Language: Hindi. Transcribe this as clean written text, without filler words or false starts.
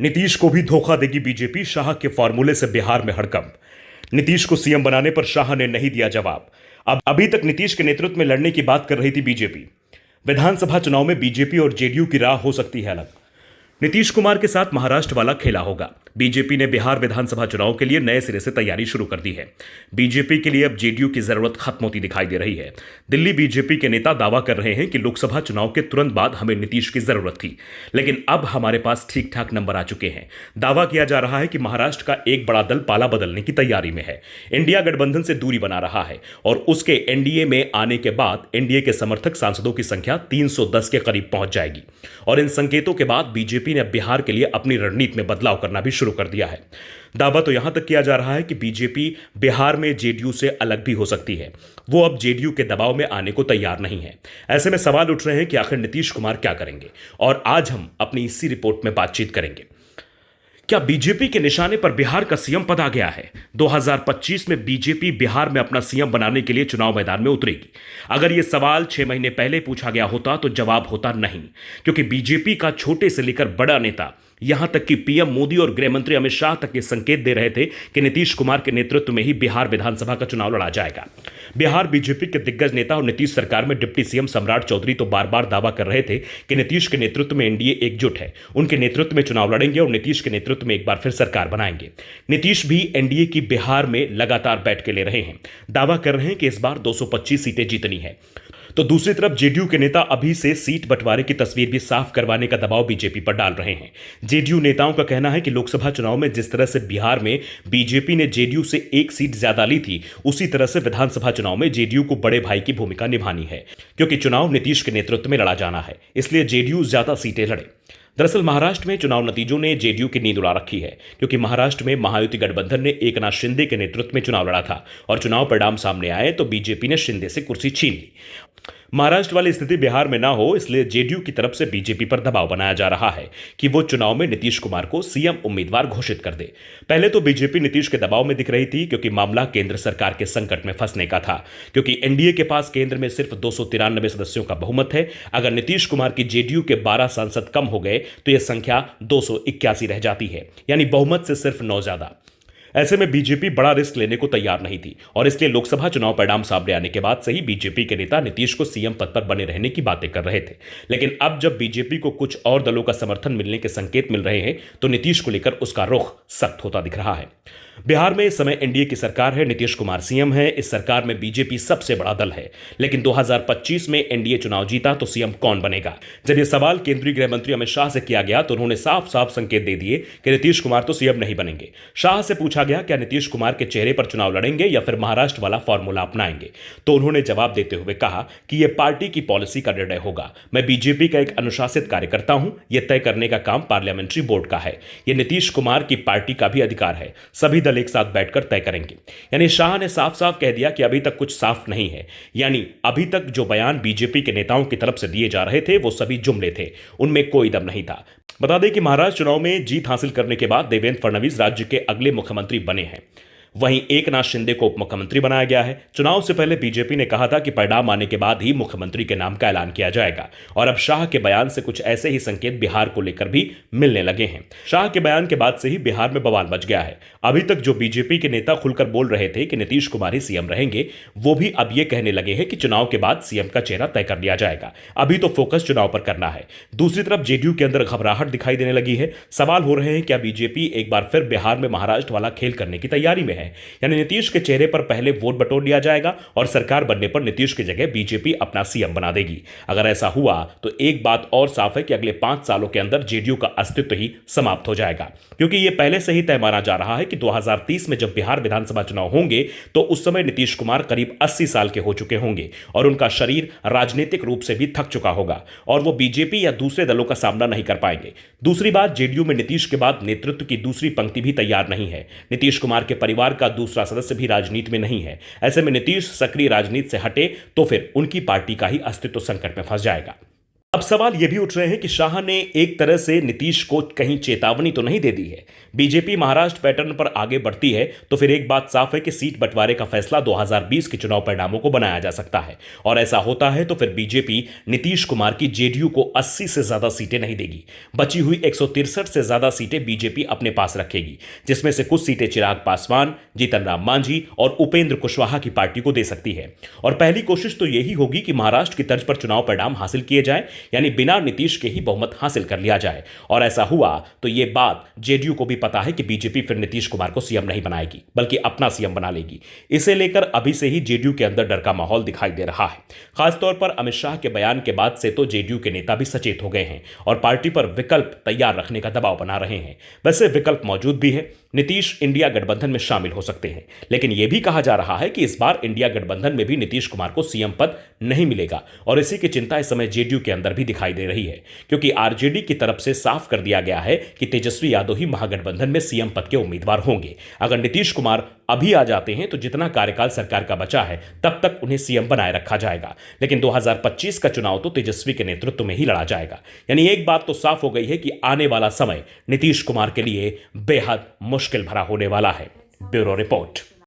नीतीश को भी धोखा देगी बीजेपी, शाह के फॉर्मूले से बिहार में हड़कंप। नीतीश को सीएम बनाने पर शाह ने नहीं दिया जवाब। अब अभी तक नीतीश के नेतृत्व में लड़ने की बात कर रही थी बीजेपी। विधानसभा चुनाव में बीजेपी और जेडीयू की राह हो सकती है अलग। नीतीश कुमार के साथ महाराष्ट्र वाला खेला होगा। बीजेपी ने बिहार विधानसभा चुनाव के लिए नए सिरे से तैयारी शुरू कर दी है। बीजेपी के लिए अब जेडीयू की जरूरत खत्म होती दिखाई दे रही है। दिल्ली बीजेपी के नेता दावा कर रहे हैं कि लोकसभा चुनाव के तुरंत बाद हमें नीतीश की जरूरत थी, लेकिन अब हमारे पास ठीक ठाक नंबर आ चुके हैं। दावा किया जा रहा है कि महाराष्ट्र का एक बड़ा दल पाला बदलने की तैयारी में है। इंडिया गठबंधन से दूरी बना रहा है और उसके एनडीए में आने के बाद एनडीए के समर्थक सांसदों की संख्या 310 के करीब पहुंच जाएगी। और इन संकेतों के बाद बीजेपी ने बिहार के लिए अपनी रणनीति में बदलाव करना भी शुरू कर दिया है। दावा तो यहां तक किया जा रहा है कि बीजेपी बिहार में जेडीयू से अलग भी हो सकती है। वो अब जेडीयू के दबाव में आने को तैयार नहीं है। ऐसे में सवाल उठ रहे हैं कि आखिर नीतीश कुमार क्या करेंगे, और आज हम अपनी इसी रिपोर्ट में बातचीत करेंगे। क्या बीजेपी के निशाने पर बिहार का सीएम पद आ गया है? 2025 में बीजेपी बिहार में अपना सीएम बनाने के लिए चुनाव मैदान में उतरेगी। अगर यह सवाल 6 महीने पहले पूछा गया होता तो जवाब होता नहीं, क्योंकि बीजेपी का छोटे से लेकर बड़ा नेता, यहां तक कि पीएम मोदी और गृह मंत्री अमित शाह तक ये संकेत दे रहे थे कि नीतीश कुमार के नेतृत्व में ही बिहार विधानसभा का चुनाव लड़ा जाएगा। बिहार बीजेपी के दिग्गज नेता और नीतीश सरकार में डिप्टी सीएम सम्राट चौधरी तो बार बार दावा कर रहे थे कि नीतीश के नेतृत्व में एनडीए एकजुट है, उनके नेतृत्व में चुनाव लड़ेंगे और नीतीश के नेतृत्व में एक बार फिर सरकार बनाएंगे। नीतीश भी एनडीए की बिहार में लगातार बैठकें ले रहे हैं, दावा कर रहे हैं कि इस बार 225 सीटें जीतनी है। तो दूसरी तरफ जेडीयू के नेता अभी से सीट बंटवारे की तस्वीर भी साफ करवाने का दबाव बीजेपी पर डाल रहे हैं। जेडीयू नेताओं का कहना है कि लोकसभा चुनाव में जिस तरह से बिहार में बीजेपी ने जेडीयू से एक सीट ज्यादा ली थी, उसी तरह से विधानसभा चुनाव में जेडीयू को बड़े भाई की भूमिका निभानी है, क्योंकि चुनाव नीतीश के नेतृत्व में लड़ा जाना है, इसलिए जेडीयू ज्यादा सीटें लड़े। दरअसल महाराष्ट्र में चुनाव नतीजों ने जेडीयू की नींद उड़ा रखी है, क्योंकि महाराष्ट्र में महायुति गठबंधन ने एकनाथ शिंदे के नेतृत्व में चुनाव लड़ा था और चुनाव परिणाम सामने आए तो बीजेपी ने शिंदे से कुर्सी छीन ली। महाराष्ट्र वाली स्थिति बिहार में ना हो, इसलिए जेडीयू की तरफ से बीजेपी पर दबाव बनाया जा रहा है कि वो चुनाव में नीतीश कुमार को सीएम उम्मीदवार घोषित कर दे। पहले तो बीजेपी नीतीश के दबाव में दिख रही थी, क्योंकि मामला केंद्र सरकार के संकट में फंसने का था, क्योंकि एनडीए के पास केंद्र में सिर्फ 293 सदस्यों का बहुमत है। अगर नीतीश कुमार की जेडीयू के 12 सांसद कम हो गए तो यह संख्या 281 रह जाती है, यानी बहुमत से सिर्फ 9 ज्यादा। ऐसे में बीजेपी बड़ा रिस्क लेने को तैयार नहीं थी और इसलिए लोकसभा चुनाव परिणाम सामने आने के बाद से ही बीजेपी के नेता नीतीश को सीएम पद पर बने रहने की बातें कर रहे थे। लेकिन अब जब बीजेपी को कुछ और दलों का समर्थन मिलने के संकेत मिल रहे हैं तो नीतीश को लेकर उसका रुख सख्त होता दिख रहा है। बिहार में इस समय एनडीए की सरकार है, नीतीश कुमार सीएम है। इस सरकार में बीजेपी सबसे बड़ा दल है, लेकिन 2025 में एनडीए चुनाव जीता तो सीएम कौन बनेगा? जब यह सवाल केंद्रीय गृह मंत्री अमित शाह से किया गया तो उन्होंने साफ साफ संकेत दे दिए कि नीतीश कुमार तो सीएम नहीं बनेंगे। शाह से पूछा गया क्या नीतीश कुमार के चेहरे पर चुनाव लड़ेंगे या फिर महाराष्ट्र वाला फॉर्मूला अपनाएंगे, तो उन्होंने जवाब देते हुए कहा कि यह पार्टी की पॉलिसी का निर्णय होगा। मैं बीजेपी का एक अनुशासित कार्यकर्ता हूं, यह तय करने का काम पार्लियामेंट्री बोर्ड का है। यह नीतीश कुमार की पार्टी का भी अधिकार है, सभी दल एक साथ बैठकर तय करेंगे। यानी शाह ने साफ साफ कह दिया कि अभी तक कुछ साफ नहीं है, यानी अभी तक जो बयान बीजेपी के नेताओं की तरफ से दिए जा रहे थे वो सभी जुमले थे, उनमें कोई दम नहीं था। बता दें कि महाराष्ट्र चुनाव में जीत हासिल करने के बाद देवेंद्र फडणवीस राज्य के अगले मुख्यमंत्री बने हैं। वहीं एकनाथ शिंदे को उप मुख्यमंत्री बनाया गया है। चुनाव से पहले बीजेपी ने कहा था कि परिणाम आने के बाद ही मुख्यमंत्री के नाम का ऐलान किया जाएगा, और अब शाह के बयान से कुछ ऐसे ही संकेत बिहार को लेकर भी मिलने लगे हैं। शाह के बयान के बाद से ही बिहार में बवाल मच गया है। अभी तक जो बीजेपी के नेता खुलकर बोल रहे थे कि नीतीश कुमार ही सीएम रहेंगे, वो भी अब ये कहने लगे हैं कि चुनाव के बाद सीएम का चेहरा तय कर लिया जाएगा, अभी तो फोकस चुनाव पर करना है। दूसरी तरफ जेडीयू के अंदर घबराहट दिखाई देने लगी है। सवाल हो रहे हैं क्या बीजेपी एक बार फिर बिहार में महाराष्ट्र वाला खेल करने की तैयारी में है, यानी नीतीश के चेहरे पर पहले वोट बटोर लिया जाएगा और सरकार बनने पर नीतीश की जगह बीजेपी अपना सीएम बना देगी। अगर ऐसा हुआ तो एक बात और साफ है कि अगले 5 सालों के अंदर जेडीयू का अस्तित्व ही समाप्त हो जाएगा, क्योंकि यह पहले से ही तय माना जा रहा है कि 2030 में जब बिहार विधानसभा चुनाव होंगे तो उस समय नीतीश कुमार करीब 80 साल के हो चुके होंगे और उनका शरीर राजनीतिक रूप से भी थक चुका होगा और वो बीजेपी या दूसरे दलों का सामना नहीं कर पाएंगे। दूसरी बात, जेडीयू में नीतीश के बाद नेतृत्व की दूसरी पंक्ति भी तैयार नहीं है। नीतीश कुमार के परिवार का दूसरा सदस्य भी राजनीति में नहीं है। ऐसे में नीतीश सक्रिय राजनीति से हटे तो फिर उनकी पार्टी का ही अस्तित्व संकट में फंस जाएगा। अब सवाल यह भी उठ रहे हैं कि शाह ने एक तरह से नीतीश को कहीं चेतावनी तो नहीं दे दी है। बीजेपी महाराष्ट्र पैटर्न पर आगे बढ़ती है तो फिर एक बात साफ है कि सीट बंटवारे का फैसला 2020 के चुनाव परिणामों को बनाया जा सकता है, और ऐसा होता है तो फिर बीजेपी नीतीश कुमार की जेडीयू को 80 से ज्यादा सीटें नहीं देगी। बची हुई 163 से ज्यादा सीटें बीजेपी अपने पास रखेगी, जिसमें से कुछ सीटें चिराग पासवान, जीतन राम मांझी और उपेंद्र कुशवाहा की पार्टी को दे सकती है। और पहली कोशिश तो यही होगी कि महाराष्ट्र की तर्ज पर चुनाव परिणाम हासिल किए जाए, यानी बिना नीतीश के ही बहुमत हासिल कर लिया जाए। और ऐसा हुआ तो यह बात जेडीयू को भी पता है कि बीजेपी फिर नीतीश कुमार को सीएम नहीं बनाएगी, बल्कि अपना सीएम बना लेगी। इसे लेकर अभी से ही जेडीयू के अंदर डर का माहौल दिखाई दे रहा है। खासतौर पर अमित शाह के बयान के बाद से तो जेडीयू के नेता भी सचेत हो गए हैं और पार्टी पर विकल्प तैयार रखने का दबाव बना रहे हैं। वैसे विकल्प मौजूद भी है, नीतीश इंडिया गठबंधन में शामिल हो सकते हैं, लेकिन यह भी कहा जा रहा है कि इस बार इंडिया गठबंधन में भी नीतीश कुमार को सीएम पद नहीं मिलेगा, और इसी की चिंता इस समय जेडीयू के अंदर भी दिखाई दे रही है, क्योंकि आरजेडी की तरफ से साफ कर दिया गया है कि तेजस्वी यादव ही महागठबंधन में सीएम पद के उम्मीदवार होंगे। अगर नीतीश कुमार अभी आ जाते हैं तो जितना कार्यकाल सरकार का बचा है तब तक उन्हें सीएम बनाए रखा जाएगा, लेकिन 2025 का चुनाव तो तेजस्वी के नेतृत्व में ही लड़ा जाएगा। यानी एक बात तो साफ हो गई है कि आने वाला समय नीतीश कुमार के लिए बेहद मुश्किल भरा होने वाला है। Bureau report.